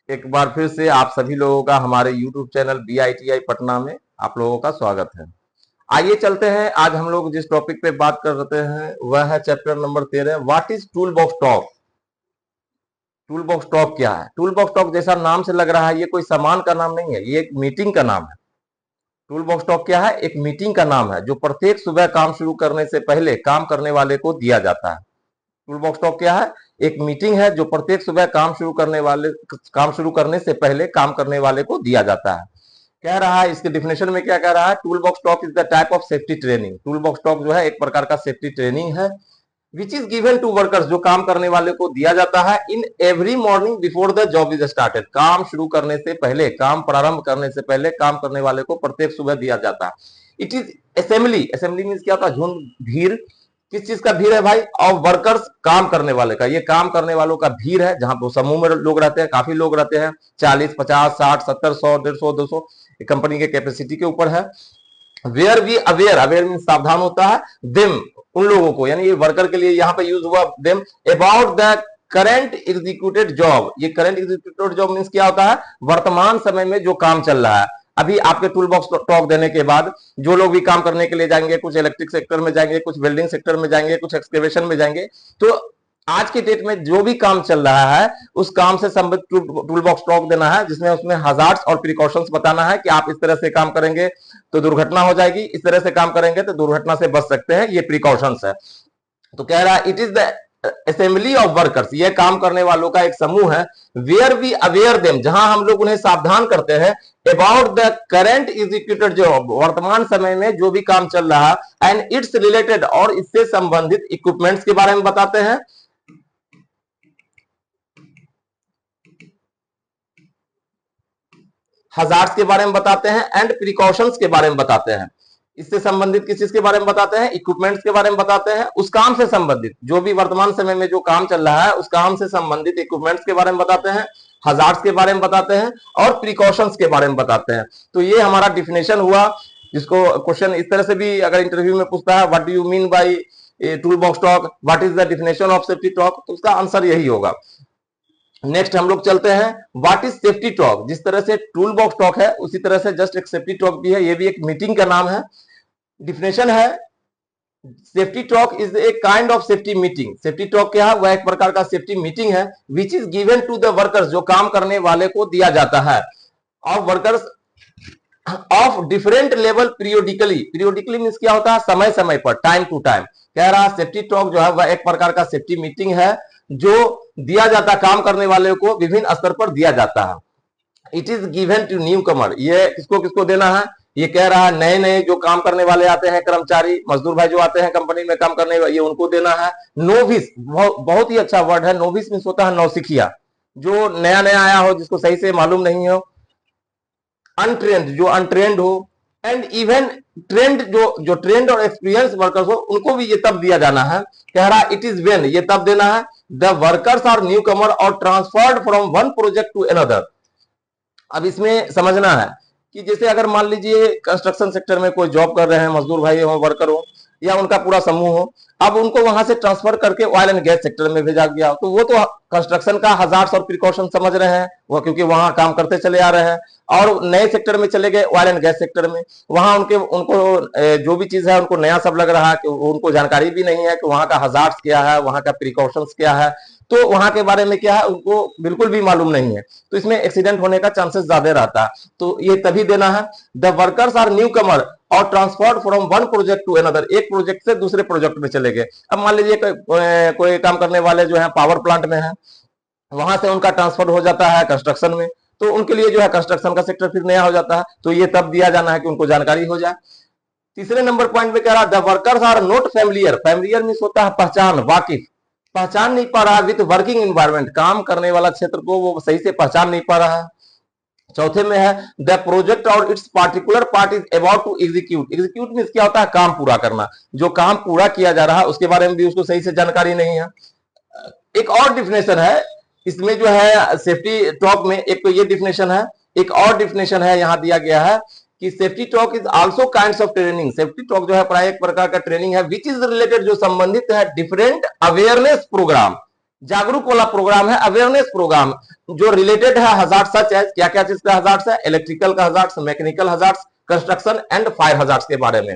एक बार फिर से आप सभी लोगों का हमारे YouTube चैनल BITI पटना में आप लोगों का स्वागत है। आइए चलते हैं, आज हम लोग जिस टॉपिक पे बात कर रहे हैं वह है chapter number 13, what is tool box talk. Tool box talk क्या है? टूल बॉक्स टॉक जैसा नाम से लग रहा है ये कोई सामान का नाम नहीं है, ये एक मीटिंग का नाम है। टूल बॉक्स टॉक क्या है? एक मीटिंग का नाम है जो प्रत्येक सुबह काम शुरू करने से पहले काम करने वाले को दिया जाता है। टूल बॉक्स टॉक क्या है? एक मीटिंग है जो प्रत्येक सुबह काम शुरू करने से पहले काम करने वाले को दिया जाता है। कह रहा है, इसके डिफिनेशन में क्या कह रहा है? Tool box talk is the type of safety training. Tool box talk जो है एक प्रकार का सेफ्टी ट्रेनिंग है which is given to workers, जो काम करने वाले को दिया जाता है in every morning before the job is started. काम शुरू करने से पहले, काम प्रारंभ करने से पहले काम करने वाले को प्रत्येक सुबह दिया जाता है। It is assembly. Assembly means क्या होता है? झुंड, भीड़। किस चीज का भीड़ है भाई? ऑफ वर्कर्स, काम करने वाले का। ये काम करने वालों का भीड़ है जहां पर समूह में लोग रहते हैं, काफी लोग रहते हैं, 40, 50, 60, 70, 100, 150, 200, कंपनी के कैपेसिटी के ऊपर है। Where be aware, aware mean सावधान होता है, देम उन लोगों को, यानी ये वर्कर के लिए यहाँ पे यूज हुआ them, about the current executed job. ये करंट एग्जीक्यूटेड जॉब मीन्स क्या होता है? वर्तमान समय में जो काम चल रहा है। अभी आपके टूल बॉक्स टॉक देने के बाद जो लोग भी काम करने के लिए जाएंगे, कुछ इलेक्ट्रिक सेक्टर में जाएंगे, कुछ वेल्डिंग सेक्टर में जाएंगे, कुछ एक्सकेवेशन में जाएंगे, तो आज के डेट में जो भी काम चल रहा है उस काम से संबंधित टूल बॉक्स टॉक देना है, जिसमें उसमें हजार्ड्स और प्रिकॉशंस बताना है कि आप इस तरह से काम करेंगे तो दुर्घटना हो जाएगी, इस तरह से काम करेंगे तो दुर्घटना से बच सकते हैं, ये प्रिकॉशंस है। तो कह रहा है it is the assembly of workers, ये काम करने वालों का एक समूह है, वेयर वी अवेयर देम, जहां हम लोग उन्हें सावधान करते हैं, about the current executed job, वर्तमान समय में जो भी काम चल रहा है, एंड इट्स रिलेटेड, और इससे संबंधित इक्विपमेंट्स के बारे में बताते हैं, हजार्ड्स के बारे में बताते हैं, एंड प्रिकॉशंस के बारे में बताते हैं। इससे संबंधित किस चीज के बारे में बताते हैं? इक्विपमेंट्स के बारे में बताते हैं। उस काम से संबंधित, जो भी वर्तमान समय में जो काम चल रहा है उस काम से संबंधित इक्विपमेंट्स के बारे में बताते हैं, हजार्ड्स के बारे में बताते हैं, और प्रिकॉशंस के बारे में बताते हैं। तो ये हमारा डिफिनेशन हुआ, जिसको क्वेश्चन इस तरह से भी अगर इंटरव्यू में पूछता है, what do you mean by tool box talk, what is the definition of safety talk, तो उसका आंसर यही होगा। नेक्स्ट हम लोग चलते हैं, व्हाट इज सेफ्टी टॉक। जिस तरह से टूल बॉक्स टॉक है उसी तरह से जस्ट एक सेफ्टी टॉक भी है, ये भी एक मीटिंग का नाम है। डिफिनेशन है, safety talk is a kind of safety meeting. Safety talk क्या है? वह एक प्रकार का सेफ्टी मीटिंग है which is given to the workers, जो काम करने वाले को दिया जाता है, of workers of different level periodically. Periodically means क्या होता है? समय समय पर, टाइम टू टाइम। कह रहा है सेफ्टी टॉक जो है वह एक प्रकार का सेफ्टी मीटिंग है जो दिया जाता है, काम करने वाले को विभिन्न स्तर पर दिया जाता है। It is given to newcomer, ये किसको किसको देना है? ये कह रहा है नए नए जो काम करने वाले आते हैं, कर्मचारी मजदूर भाई जो आते हैं कंपनी में काम करने, ये उनको देना है। नोविस, बहुत ही अच्छा वर्ड है, नोविस मीन्स होता है नौसिखिया, जो नया नया आया हो, जिसको सही से मालूम नहीं हो। अनट्रेंड, जो अनट्रेंड हो। एंड इवन ट्रेंड, जो ट्रेंड और एक्सपीरियंस वर्कर्स हो, उनको भी ये तब दिया जाना है। कह रहा इट इज व्हेन, ये तब देना है, the workers are newcomer और transferred from one project to another. अब इसमें समझना है कि जैसे अगर मान लीजिए कंस्ट्रक्शन सेक्टर में कोई जॉब कर रहे हैं, मजदूर भाई हो, वर्कर हो, या उनका पूरा समूह हो, अब उनको वहां से ट्रांसफर करके ऑयल एंड गैस सेक्टर में भेजा गया, तो वो तो कंस्ट्रक्शन का हजार्ड्स और प्रिकॉशन समझ रहे हैं वो, क्योंकि वहां काम करते चले आ रहे हैं, और नए सेक्टर में चले गए, ऑयल एंड गैस सेक्टर में। वहां उनको जो भी चीज है उनको नया सब लग रहा है, कि उनको जानकारी भी नहीं है कि वहां का हजार्ड्स क्या है, वहां का प्रिकॉशंस क्या है, तो वहां के बारे में क्या है उनको बिल्कुल भी मालूम नहीं है, तो इसमें एक्सीडेंट होने का चांसेस ज्यादा रहता है। तो ये तभी देना है, the workers are newcomer और transferred from one project to another, एक प्रोजेक्ट से दूसरे प्रोजेक्ट में चले गए। अब मान लीजिए कोई काम करने वाले जो है पावर प्लांट में है, वहां से उनका ट्रांसफर हो जाता है कंस्ट्रक्शन में, तो उनके लिए जो है कंस्ट्रक्शन का सेक्टर फिर नया हो जाता है, तो ये तब दिया जाना है कि उनको जानकारी हो जाए। तीसरे नंबर पॉइंट में कह रहा है, the workers are not familiar. Familiar means होता है पहचान, वाकिफ, पहचान नहीं पा रहा विद वर्किंग एनवायरनमेंट, काम करने वाला क्षेत्र को वो सही से पहचान नहीं पा रहा है। चौथे में है, द प्रोजेक्ट और its particular part is about to execute. Execute means क्या होता है? काम पूरा करना, जो काम पूरा किया जा रहा है उसके बारे में भी उसको सही से जानकारी नहीं है। एक और डिफिनेशन है इसमें जो है सेफ्टी टॉक में, एक तो ये डिफिनेशन है, एक और डिफिनेशन है यहां दिया गया है कि safety talk is also kinds of training. Safety talk जो है प्राय एक प्रकार का ट्रेनिंग है विच इज रिलेटेड, जो संबंधित है डिफरेंट अवेयरनेस प्रोग्राम, जागरूक वाला प्रोग्राम है, अवेयरनेस प्रोग्राम जो रिलेटेड है हजार्ड सच है, क्या क्या चीज का हजार्ड है, इलेक्ट्रिकल का hazard, mechanical hazard, construction and fire hazard के बारे में।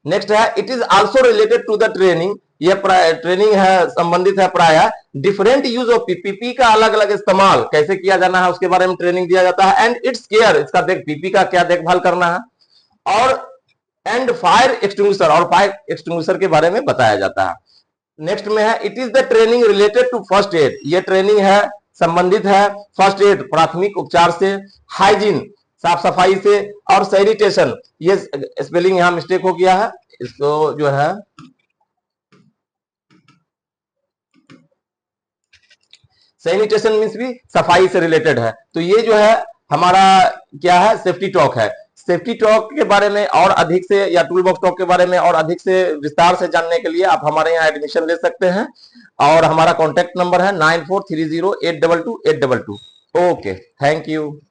नेक्स्ट है it is also related to the training, ये ट्रेनिंग है संबंधित है प्राय डिफरेंट यूज ऑफ पीपीपी का अलग अलग इस्तेमाल कैसे किया जाना है उसके बारे में ट्रेनिंग दिया जाता है, एंड इट्स केयर, इसका पीपी का क्या देखभाल करना है, और एंड फायर एक्सटिंग्विशर, और फायर एक्सटिंग्विशर के बारे में बताया जाता है। नेक्स्ट में है it is the training related to first aid, ये ट्रेनिंग है संबंधित है फर्स्ट एड प्राथमिक उपचार से, हाइजीन साफ सफाई से, और सैनिटेशन, ये स्पेलिंग यहां मिस्टेक हो गया है, इसको जो है सैनिटेशन मीन्स भी सफाई से रिलेटेड है। तो ये जो है हमारा क्या है सेफ्टी टॉक है। सेफ्टी टॉक के बारे में और अधिक से या टूल बॉक्स टॉक के बारे में और अधिक से विस्तार से जानने के लिए आप हमारे यहाँ एडमिशन ले सकते हैं, और हमारा कॉन्टेक्ट नंबर है 9430822822। Okay, thank you.